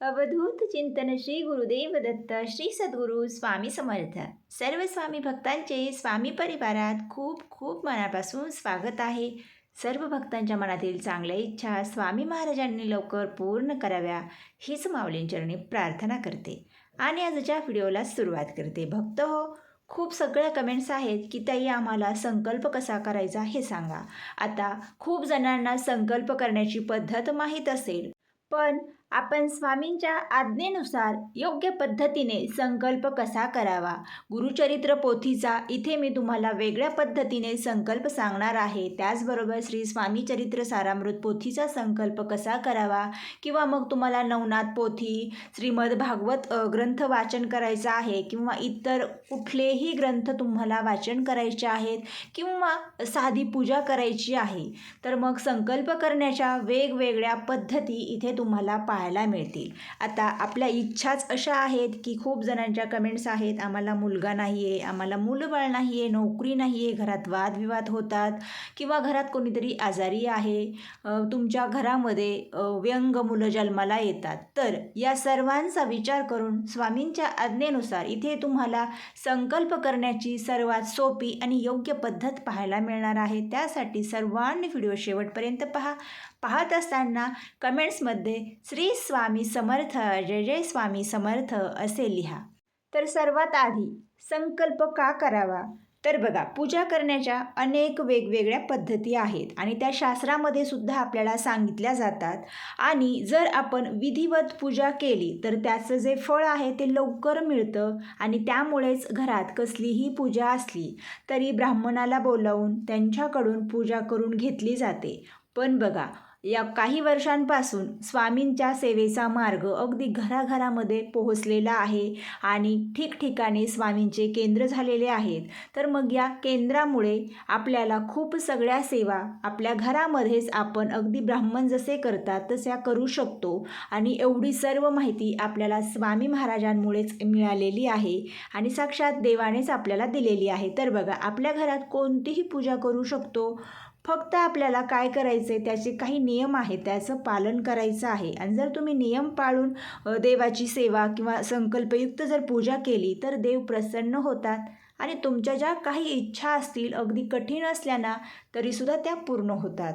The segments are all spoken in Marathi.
अवधूत चिंतन श्री गुरुदेव दत्त श्री सद्गुरू स्वामी समर्थ. सर्व स्वामी भक्तांचे स्वामी परिवारात खूप खूप मनापासून स्वागत आहे. सर्व भक्तांच्या मनातील चांगल्या इच्छा स्वामी महाराजांनी लवकर पूर्ण कराव्या हीच माऊलींचरणी प्रार्थना करते आणि आजच्या व्हिडिओला सुरुवात करते. भक्त हो, खूप सगळ्या कमेंट्स आहेत की ताई आम्हाला संकल्प कसा करायचा हे सांगा. आता खूप जणांना संकल्प करण्याची पद्धत माहीत असेल, पण आपण स्वामींच्या आज्ञेनुसार योग्य पद्धतीने संकल्प कसा करावा, गुरुचरित्र पोथीचा इथे मी तुम्हाला वेगळ्या पद्धतीने संकल्प सांगणार आहे. त्याचबरोबर श्री स्वामी चरित्र सारामृत पोथीचा संकल्प कसा करावा, किंवा मग तुम्हाला नवनाथ पोथी, श्रीमद भागवत ग्रंथ वाचन करायचा आहे, किंवा इतर कुठलेही ग्रंथ तुम्हाला वाचन करायचे आहेत, किंवा साधी पूजा करायची आहे, तर मग संकल्प करण्याच्या वेगवेगळ्या पद्धती इथे तुम्हाला पाहायला मिळतील. आता आपल्या इच्छाच अशा आहेत की खूप जणांच्या कमेंट्स आहेत, आम्हाला मुलगा नाही आहे, आम्हाला मुलंबाळ नाही आहे, नोकरी नाही आहे, घरात वादविवाद होतात, किंवा घरात कोणीतरी आजारी आहे, तुमच्या घरामध्ये व्यंग मुलं जन्माला येतात. तर या सर्वांचा विचार करून स्वामींच्या आज्ञेनुसार इथे तुम्हाला संकल्प करण्याची सर्वात सोपी आणि योग्य पद्धत पाहायला मिळणार आहे. त्यासाठी सर्वांनी व्हिडिओ शेवटपर्यंत पाहत असताना कमेंट्समध्ये श्री स्वामी समर्थ, जय जय स्वामी समर्थ असे लिहा. तर सर्वात आधी संकल्प का करावा, तर बघा, पूजा करण्याच्या अनेक वेगवेगळ्या पद्धती आहेत आणि त्या शास्त्रामध्ये सुद्धा आपल्याला सांगितल्या जातात. आणि जर आपण विधिवत पूजा केली तर त्याचं जे फळ आहे ते लवकर मिळतं. आणि त्यामुळेच घरात कसलीही पूजा असली तरी ब्राह्मणाला बोलावून त्यांच्याकडून पूजा करून घेतली जाते. पण बघा, या काही वर्षांपासून स्वामींच्या सेवेचा मार्ग अगदी घराघरामध्ये पोहोचलेला आहे आणि ठिकठिकाणी स्वामींचे केंद्र झालेले आहेत. तर मग या केंद्रामुळे आपल्याला खूप सगळ्या सेवा आपल्या घरामध्येच आपण अगदी ब्राह्मण जसे करतात तशा करू शकतो. आणि एवढी सर्व माहिती आपल्याला स्वामी महाराजांमुळेच मिळालेली आहे आणि साक्षात देवानेच आपल्याला दिलेली आहे. तर बघा, आपल्या घरात कोणतीही पूजा करू शकतो. फक्त आपल्याला काय करायचं आहे, त्याचे काही नियम आहेत, त्याचं पालन करायचं आहे. आणि जर तुम्ही नियम पाळून देवाची सेवा किंवा संकल्पयुक्त जर पूजा केली तर देव प्रसन्न होतात आणि तुमच्या ज्या काही इच्छा असतील अगदी कठीण असल्या ना तरीसुद्धा त्या पूर्ण होतात.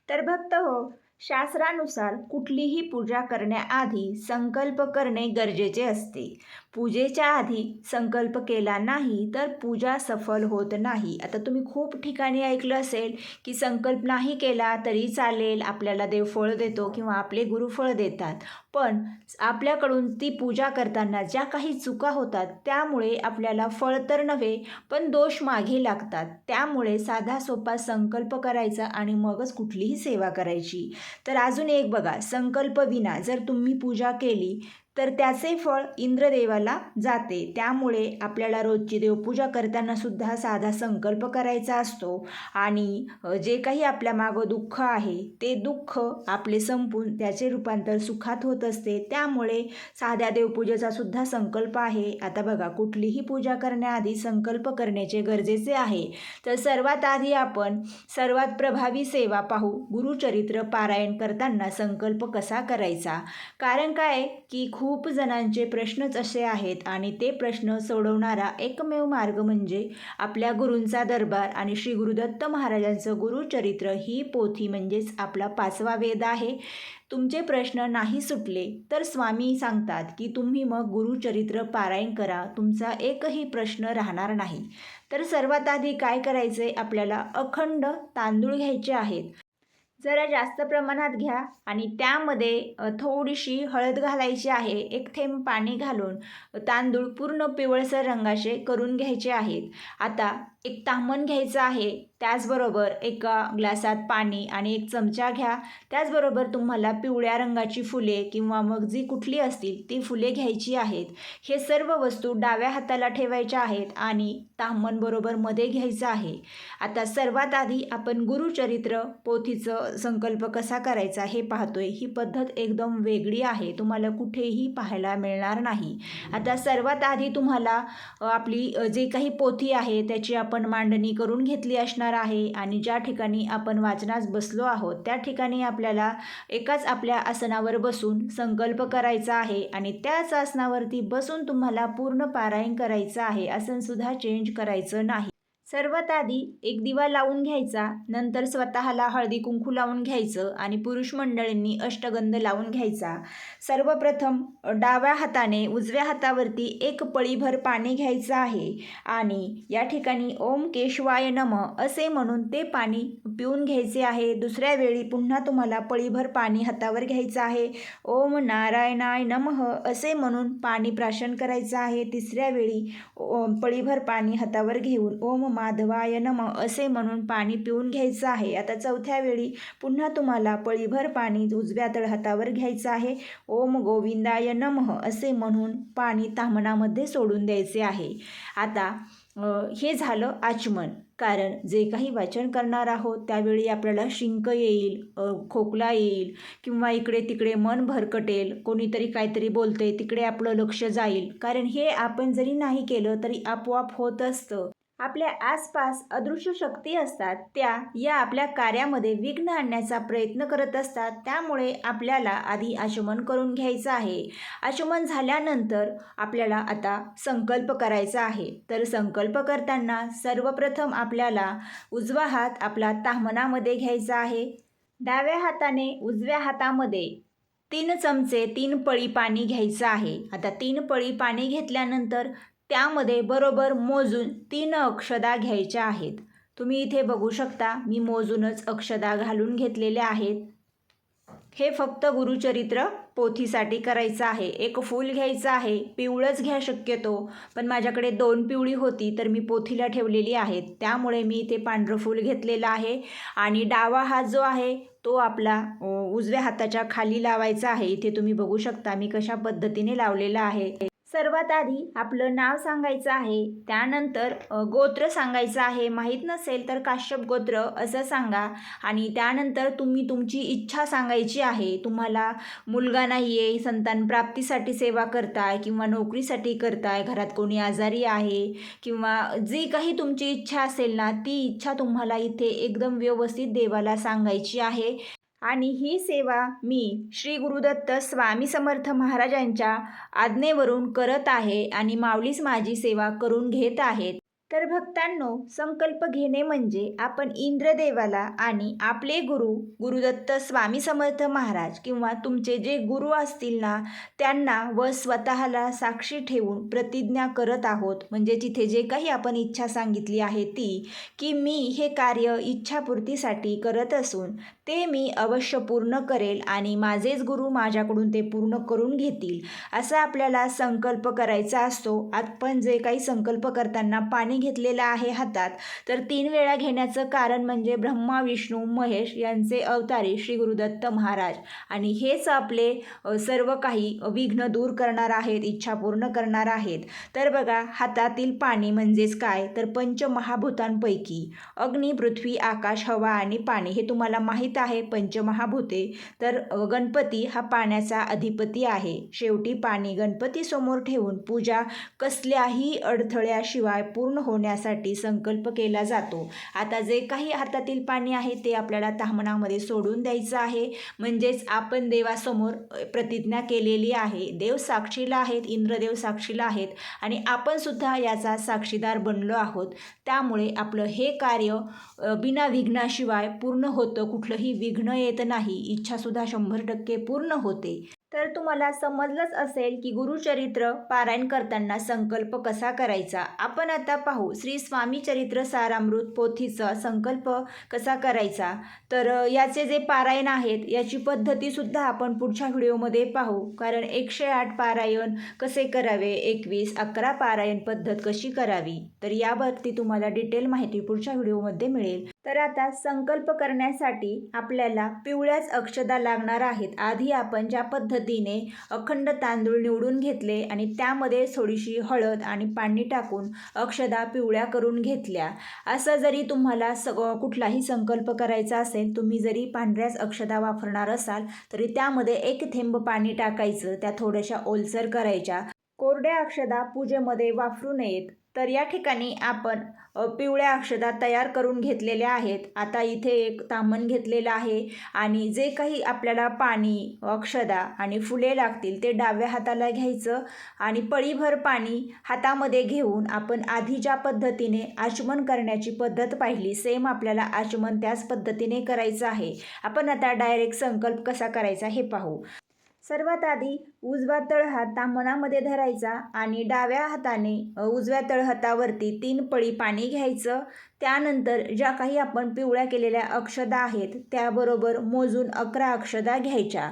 तर भक्त हो, शास्त्रानुसार कुठलीही पूजा करण्याआधी संकल्प करणे गरजेचे असते. पूजेच्या आधी संकल्प केला नाही तर पूजा सफल होत नाही. आता तुम्ही खूप ठिकाणी ऐकलं असेल की संकल्प नाही केला तरी चालेल, आपल्याला देव फळ देतो किंवा आपले गुरु फळ देतात. पण आपल्याकडून ती पूजा करताना ज्या काही चुका होतात त्यामुळे आपल्याला फळ तर नव्हे पण दोष मागे लागतात. त्यामुळे साधा सोपा संकल्प करायचा आणि मगच कुठलीही सेवा करायची. तर अजून एक बघा, संकल्प विना जर तुम्ही पूजा केली तर त्याचे फळ इंद्रदेवाला जाते. त्यामुळे आपल्याला रोजची देवपूजा करताना सुद्धा साधा संकल्प करायचा असतो आणि जे काही आपल्या मागं दुःख आहे ते दुःख आपले संपून त्याचे रूपांतर सुखात होत असते. त्यामुळे साध्या देवपूजेचा सुद्धा संकल्प आहे. आता बघा, कुठलीही पूजा करण्याआधी संकल्प करण्याचे गरजेचे आहे. तर सर्वात आधी आपण सर्वात प्रभावी सेवा पाहू, गुरुचरित्र पारायण करताना संकल्प कसा करायचा. कारण काय की खूप जणांचे प्रश्नच असे आहेत आणि ते प्रश्न सोडवणारा एकमेव मार्ग म्हणजे आपल्या गुरूंचा दरबार आणि श्री गुरुदत्त महाराजांचं गुरुचरित्र ही पोथी, म्हणजेच आपला 5वा वेद आहे. तुमचे प्रश्न नाही सुटले तर स्वामी सांगतात की तुम्ही मग गुरुचरित्र पारायण करा, तुमचा एकही प्रश्न राहणार नाही. तर सर्वात आधी काय करायचं आहे, आपल्याला अखंड तांदूळ घ्यायचे आहेत. जरा जास्त प्रमाणात घ्या आणि त्यामध्ये थोडीशी हळद घालायची आहे. एक थेंब पाणी घालून तांदूळ पूर्ण पिवळसर रंगाचे करून घ्यायचे आहेत. आता एक ताम्हण घ्यायचं आहे, त्याचबरोबर एका ग्लासात पाणी आणि एक चमचा घ्या. त्याचबरोबर तुम्हाला पिवळ्या रंगाची फुले किंवा मग जी कुठली असतील ती फुले घ्यायची आहेत. हे सर्व वस्तू डाव्या हाताला ठेवायच्या आहेत आणि ताम्हण बरोबर मध्ये घ्यायचं आहे. आता सर्वात आधी आपण गुरुचरित्र पोथीचं संकल्प कसा करायचा हे पाहतोय. ही पद्धत एकदम वेगळी आहे, तुम्हाला कुठेही पाहायला मिळणार नाही. आता सर्वात आधी तुम्हाला आपली जे काही पोथी आहे त्याची आपण मांडणी करून घेतली असणार होणार आहे आणि ज्या ठिकाणी आपण वाचनास बसलो आहोत त्या ठिकाणी आपल्याला एकाच आपल्या आसनावर बसून संकल्प करायचा आहे आणि त्याच आसनावरती बसून तुम्हाला पूर्ण पारायण करायचं आहे. आसनसुद्धा चेंज करायचं नाही. सर्वात आधी एक दिवा लावून घ्यायचा, नंतर स्वतःला हळदी कुंकू लावून घ्यायचं आणि पुरुष मंडळींनी अष्टगंध लावून घ्यायचा. सर्वप्रथम डाव्या हाताने उजव्या हातावरती एक पळीभर पाणी घ्यायचं आहे आणि या ठिकाणी ओम केशवाय नमः असे म्हणून ते पाणी पिऊन घ्यायचे आहे. दुसऱ्या वेळी पुन्हा तुम्हाला पळीभर पाणी हातावर घ्यायचं आहे. ओम नारायणाय नमः असे म्हणून पाणी प्राशन करायचं आहे. तिसऱ्या वेळी पळीभर पाणी हातावर घेऊन ओम माधवाय नमः असे म्हणून पाणी पिऊन घ्यायचं आहे. आता चौथ्या वेळी पुन्हा तुम्हाला पळीभर पाणी उजव्या तळहातावर घ्यायचं आहे. ओम गोविंदाय नमः असे म्हणून पाणी ताम्हणामध्ये सोडून द्यायचे आहे. आता हे झालं आचमन. कारण जे काही वाचन करणार आहोत त्यावेळी आपल्याला शिंक येईल, खोकला येईल किंवा इकडे तिकडे मन भरकटेल, कोणीतरी काहीतरी बोलते तिकडे आपलं लक्ष जाईल. कारण हे आपण जरी नाही केलं तरी आपोआप होत असतं. आपल्या आसपास अदृश्य शक्ती असतात, त्या या आपल्या कार्यामध्ये विघ्न आणण्याचा प्रयत्न करत असतात. त्यामुळे आपल्याला आधी आचमन करून घ्यायचं आहे. आचमन झाल्यानंतर आपल्याला आता संकल्प करायचा आहे. तर संकल्प करताना सर्वप्रथम आपल्याला उजवा हात आपला ताम्हणामध्ये घ्यायचा आहे. डाव्या हाताने उजव्या हातामध्ये 3 चमचे 3 पळी पाणी घ्यायचं आहे. आता 3 पळी पाणी घेतल्यानंतर त्यामध्ये बरोबर मोजून 3 अक्षदा घ्यायच्या आहेत. तुम्ही इथे बघू शकता मी मोजूनच अक्षदा घालून घेतलेल्या आहेत. हे फक्त गुरुचरित्र पोथीसाठी करायचं आहे. एक फूल घ्यायचं आहे, पिवळंच घ्या शक्यतो, पण माझ्याकडे 2 पिवळी होती तर मी पोथीला ठेवलेली आहेत, त्यामुळे मी इथे पांढरं फूल घेतलेलं आहे. आणि डावा हात जो आहे तो आपला उजव्या हाताच्या खाली लावायचा आहे. इथे तुम्ही बघू शकता मी कशा पद्धतीने लावलेला आहे. सर्वात आधी आपलं नाव सांगायचं आहे, त्यानंतर गोत्र सांगायचं आहे. माहीत नसेल तर काश्यप गोत्र असं सांगा. आणि त्यानंतर तुम्ही तुमची इच्छा सांगायची आहे. तुम्हाला मुलगा नाही आहे, संतान प्राप्तीसाठी सेवा करताय किंवा नोकरीसाठी करताय, घरात कोणी आजारी आहे किंवा जी काही तुमची इच्छा असेल ना ती इच्छा तुम्हाला इथे एकदम व्यवस्थित देवाला सांगायची आहे. आणि ही सेवा मी श्री गुरुदत्त स्वामी समर्थ महाराजांच्या आज्ञेवरून करत आहे आणि माऊलीच माझी सेवा करून घेत आहेत. तर भक्तांनो, संकल्प घेणे म्हणजे आपण इंद्रदेवाला आणि आपले गुरु गुरुदत्त स्वामी समर्थ महाराज किंवा तुमचे जे गुरु असतील ना त्यांना व स्वतःला साक्षी ठेवून प्रतिज्ञा करत आहोत. म्हणजे तिथे जे काही आपण इच्छा सांगितली आहे ती की मी हे कार्य इच्छापूर्तीसाठी करत असून ते मी अवश्य पूर्ण करेल आणि माझेच गुरु माझ्याकडून ते पूर्ण करून घेतील, असा आपल्याला संकल्प करायचा असतो. आपण जे काही संकल्प करताना पाणी घेतलेलं आहे हातात, तर 3 वेळा घेण्याचं कारण म्हणजे ब्रह्मा विष्णू महेश यांचे अवतारी श्री गुरुदत्त महाराज आणि हेच आपले सर्व काही विघ्न दूर करणार आहेत, इच्छा पूर्ण करणार आहेत. तर बघा, हातातील पाणी म्हणजेच काय तर पंचमहाभूतांपैकी अग्नी, पृथ्वी, आकाश, हवा आणि पाणी हे तुम्हाला माहीत आहे पंचमहाभूते. तर गणपती हा पाण्याचा अधिपती आहे. शेवटी पाणी गणपती समोर ठेवून पूजा कसल्याही अडथळ्याशिवाय पूर्ण होण्यासाठी संकल्प केला जातो. आता जे काही हातातील पाणी आहे ते आपल्याला ताम्हणामध्ये सोडून द्यायचं आहे. म्हणजेच आपण देवासमोर प्रतिज्ञा केलेली आहे. देव साक्षीला आहेत, इंद्रदेव साक्षीला आहेत आणि आपण सुद्धा याचा साक्षीदार बनलो आहोत. त्यामुळे आपलं हे कार्य बिना विघ्नाशिवाय पूर्ण होतं. कुठलंही विघ्न येत नाही, इच्छासुद्धा 100% पूर्ण होते. तर तुम्हाला समजलंच असेल की गुरुचरित्र पारायण करताना संकल्प कसा करायचा. आपण आता पाहू श्री स्वामी चरित्र सारामृत पोथीचा संकल्प कसा करायचा. तर याचे जे पारायण आहेत याची पद्धतीसुद्धा आपण पुढच्या व्हिडिओमध्ये पाहू. कारण 108 पारायण कसे करावे, 21, 11 पारायण पद्धत कशी करावी, तर यावरती तुम्हाला डिटेल माहिती पुढच्या व्हिडिओमध्ये मिळेल. तर आता संकल्प करण्यासाठी आपल्याला पिवळ्याच अक्षदा लागणार आहेत. आधी आपण ज्या पद्धतीने अखंड तांदूळ निवडून घेतले आणि त्यामध्ये थोडीशी हळद आणि पाणी टाकून अक्षदा पिवळ्या करून घेतल्या, असं जरी तुम्हाला कुठलाही संकल्प करायचा असेल, तुम्ही जरी पांढऱ्याच अक्षदा वापरणार असाल तरी त्यामध्ये 1 थेंब पाणी टाकायचं, त्या थोड्याशा ओलसर करायच्या. कोरड्या अक्षदा पूजेमध्ये वापरू नयेत. तर या ठिकाणी आपण पिवळ्या अक्षदा तयार करून घेतलेल्या आहेत. आता इथे एक ताम्हण घेतलेलं आहे आणि जे काही आपल्याला पाणी, अक्षदा आणि फुले लागतील ते डाव्या हाताला घ्यायचं आणि पळीभर पाणी हातामध्ये घेऊन आपण आधी ज्या पद्धतीने आचमन करण्याची पद्धत पाहिली सेम आपल्याला आचमन त्याच पद्धतीने करायचं आहे. आपण आता डायरेक्ट संकल्प कसा करायचा हे पाहू. सर्वात आधी उजवा तळहात ताम्हणामध्ये धरायचा आणि डाव्या हाताने उजव्या तळहातावरती 3 पळी पाणी घ्यायचं. त्यानंतर ज्या काही आपण पिवळ्या केलेल्या अक्षदा आहेत त्याबरोबर मोजून 11 अक्षदा घ्यायच्या.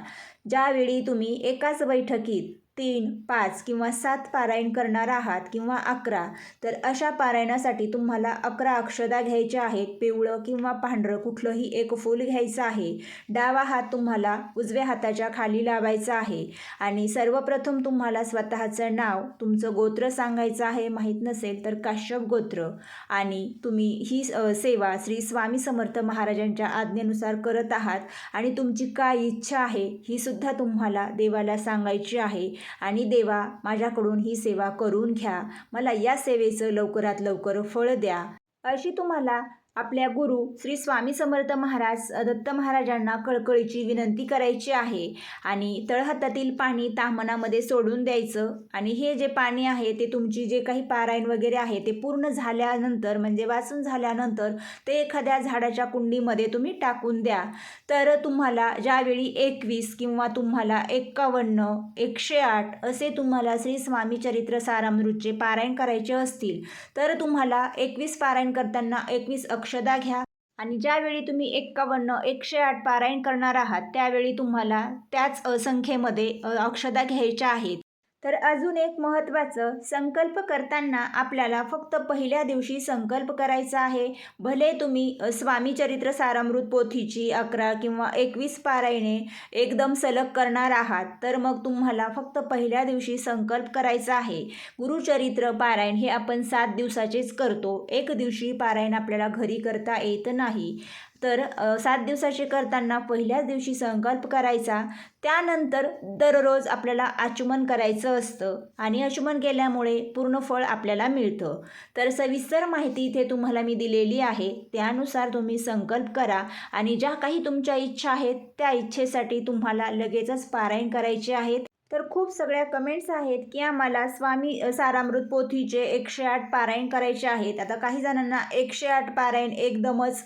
ज्यावेळी तुम्ही एकाच बैठकीत 3, 5 किंवा 7 पारायण करणार आहात किंवा 11, तर अशा पारायणासाठी तुम्हाला 11 अक्षदा घ्यायच्या आहेत. पिवळं किंवा पांढरं कुठलंही एक फूल घ्यायचं आहे. डावा हात तुम्हाला उजव्या हाताच्या खाली लावायचा आहे आणि सर्वप्रथम तुम्हाला स्वतःचं नाव, तुमचं गोत्र सांगायचं आहे. माहीत नसेल तर काश्यप गोत्र. आणि तुम्ही ही सेवा श्री स्वामी समर्थ महाराजांच्या आज्ञेनुसार करत आहात आणि तुमची काय इच्छा आहे ही सुद्धा तुम्हाला देवाला सांगायची आहे. आणि देवा, माझ्याकडून ही सेवा करून घ्या, मला या सेवेचं लवकरात लवकर फळ द्या, अशी तुम्हाला आपल्या गुरु श्री स्वामी समर्थ महाराज दत्त महाराजांना कळकळीची विनंती करायची आहे. आणि तळहातातील पाणी ताम्हणामध्ये सोडून द्यायचं आणि हे जे पाणी आहे ते तुमची जे काही पारायण वगैरे आहे ते पूर्ण झाल्यानंतर म्हणजे वाचून झाल्यानंतर ते एखाद्या झाडाच्या कुंडीमध्ये तुम्ही टाकून द्या. तर तुम्हाला ज्यावेळी 21 किंवा तुम्हाला 51, 108 असे तुम्हाला श्री स्वामी चरित्र सारामृतचे पारायण करायचे असतील तर तुम्हाला 21 पारायण करताना 21 अक्षदा घ्या आणि ज्यावेळी तुम्ही 51, 108 पारायण करणार आहात त्यावेळी तुम्हाला त्याच संख्येमध्ये अक्षदा घ्यायच्या आहेत. तर अजून एक महत्त्वाचं, संकल्प करताना आपल्याला फक्त पहिल्या दिवशी संकल्प करायचा आहे. भले तुम्ही स्वामी चरित्र सारामृत पोथीची 11 किंवा 21 पारायणे एकदम सलग करणार आहात तर मग तुम्हाला फक्त पहिल्या दिवशी संकल्प करायचा आहे. गुरुचरित्र पारायण हे आपण 7 दिवसाचेच करतो. एक दिवशी पारायण आपल्याला घरी करता येत नाही. तर 7 दिवसाचे करताना पहिल्याच दिवशी संकल्प करायचा. त्यानंतर दररोज आपल्याला आचमन करायचं असतं आणि आचमन केल्यामुळे पूर्ण फळ आपल्याला मिळतं. तर सविस्तर माहिती इथे तुम्हाला मी दिलेली आहे. त्यानुसार तुम्ही संकल्प करा आणि ज्या काही तुमच्या इच्छा आहेत त्या इच्छेसाठी तुम्हाला लगेचच पारायण करायचे आहेत. तर खूप सगळ्या कमेंट्स आहेत की आम्हाला स्वामी सारामृत पोथीचे 108 पारायण करायचे आहेत. आता काही जणांना 108 पारायण एकदमच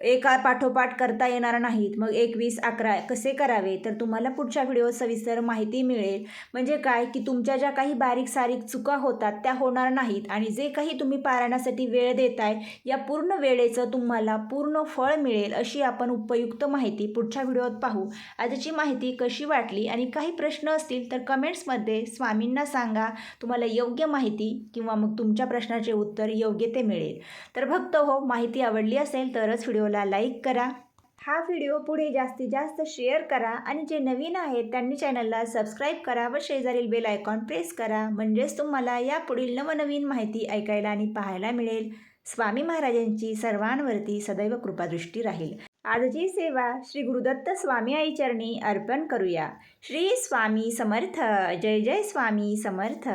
एका पाठोपाठ करता येणार नाहीत. मग 21, 11 कसे करावे तर तुम्हाला पुढच्या व्हिडिओत सविस्तर माहिती मिळेल. म्हणजे काय की तुमच्या ज्या काही बारीक सारीक चुका होतात त्या होणार नाहीत आणि जे काही तुम्ही पारायणासाठी वेळ देताय या पूर्ण वेळेचं तुम्हाला पूर्ण फळ मिळेल अशी आपण उपयुक्त माहिती पुढच्या व्हिडिओत पाहू. आजची माहिती कशी वाटली आणि काही प्रश्न असतील तर कमेंट्समध्ये स्वामींना सांगा. तुम्हाला योग्य माहिती किंवा मग तुमच्या प्रश्नाचे उत्तर योग्य ते मिळेल. तर भक्त हो, माहिती आवडली असेल तरच व्हिडिओला लाईक करा. हा व्हिडिओ पुढे जास्तीत जास्त शेअर करा आणि जे नवीन आहेत त्यांनी चॅनलला सबस्क्राईब करा व शेजारील बेल आयकॉन प्रेस करा. म्हणजेच तुम्हाला यापुढील नवनवीन माहिती ऐकायला आणि पाहायला मिळेल. स्वामी महाराजांची सर्वांवरती सदैव कृपादृष्टी राहील. आजची सेवा श्री गुरुदत्त स्वामी आई चरणी अर्पण करूया. श्री स्वामी समर्थ. जय जय स्वामी समर्थ.